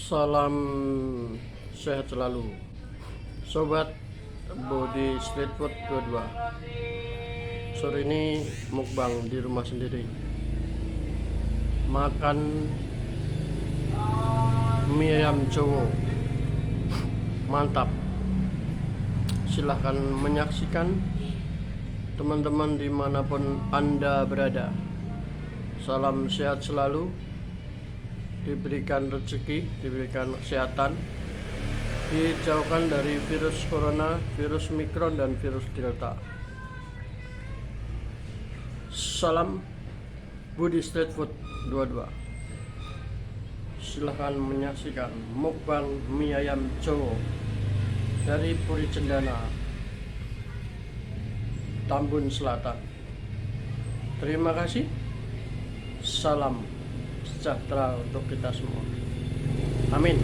Salam sehat selalu, sobat Body Street Food 22. Sore ini mukbang di rumah sendiri, makan mie ayam Jawa, mantap. Silahkan menyaksikan teman-teman dimanapun Anda berada. Salam sehat selalu, diberikan rezeki, diberikan kesehatan, dijauhkan dari virus corona, virus mikron, dan virus delta. Salam Budi Street Food 22. Silahkan menyaksikan mukbang mie ayam Jawa dari Puri Cendana, Tambun Selatan. Terima kasih. Salam sejahtera untuk kita semua. Amin.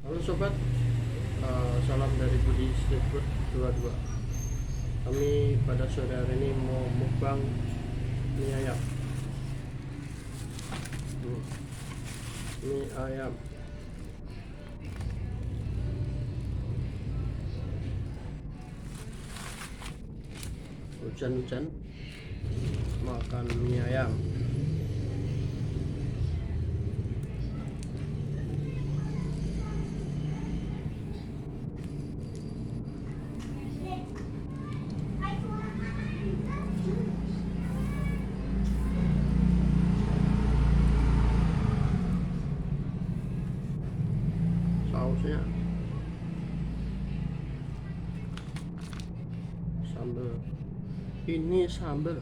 Halo sobat, salam dari Budi Street Food 22. Kami pada sore hari ini mau mukbang mie ayam. Mie ayam. Hujan-hujan makan mie ayam. Sausnya sambal, ini sambal.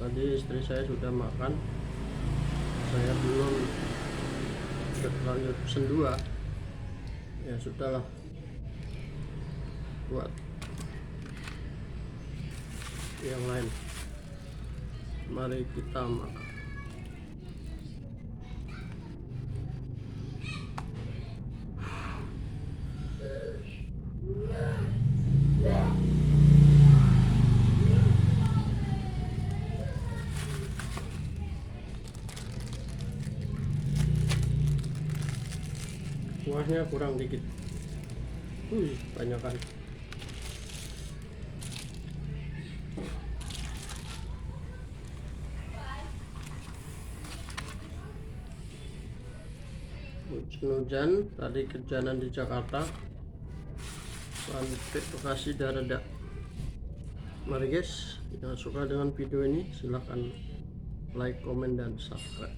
Tadi istri saya sudah makan, saya belum berlanjut pesen 2. Ya sudahlah, buat yang lain. Mari kita makan. Kuahnya kurang dikit. Banyak kan. Hujan-hujan, tadi kehujanan di Jakarta, sampai Bekasi dah reda. Mari guys, yang suka dengan video ini silahkan like, komen, dan subscribe.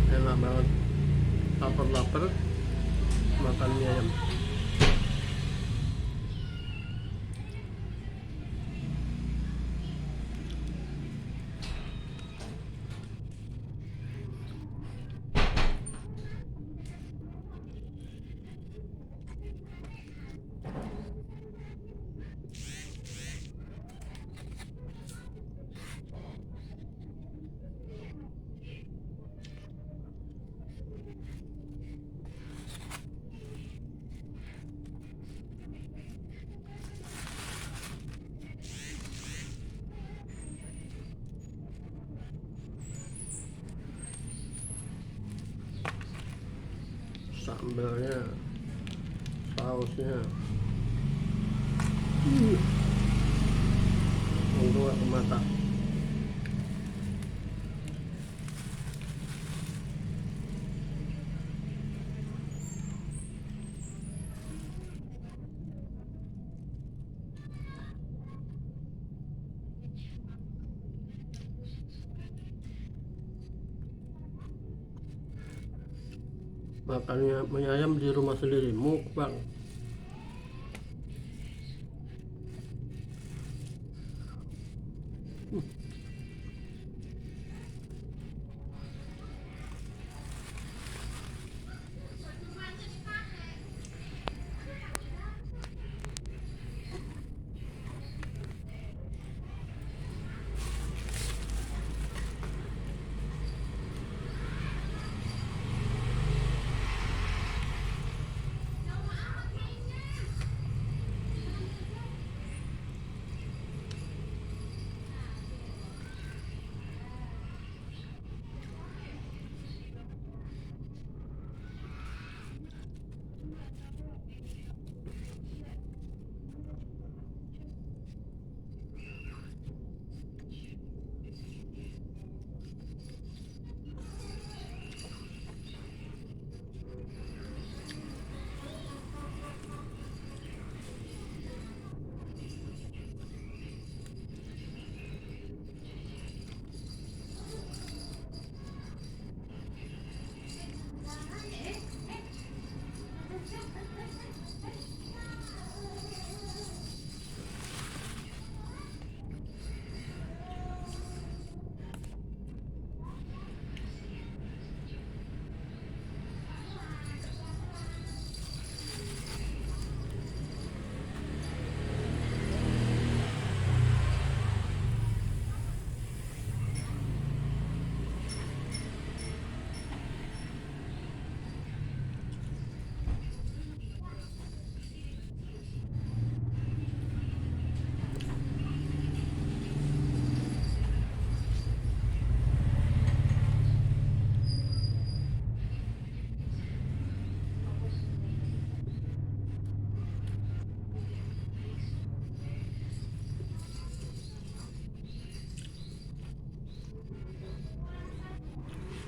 Enak banget, lapar-lapar makan mie ayam. Sambalnya, sausnya, untuk ke mata. Makannya mie ayam di rumah sendiri, mukbang.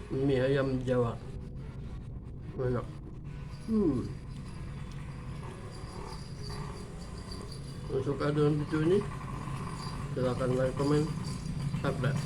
mie ayam Jawa enak. Kalau suka dengan video ini silahkan like, komen, subscribe.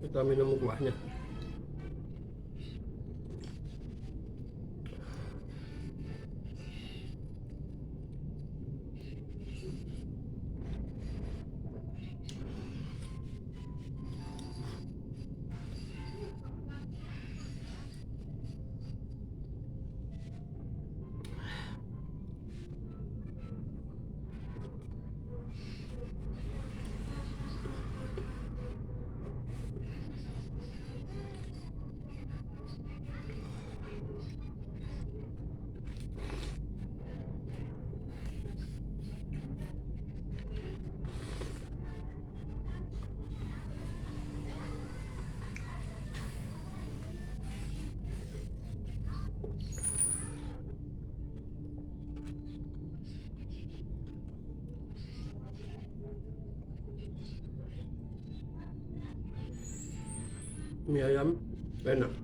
Kita minum kuahnya. Mie ayam enak.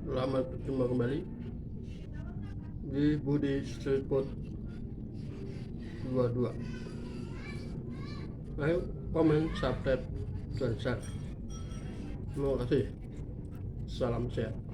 Selamat berjumpa kembali di Budi Street Food 22. Ayo komen, subscribe, dan share. Terima kasih. Salam sehat.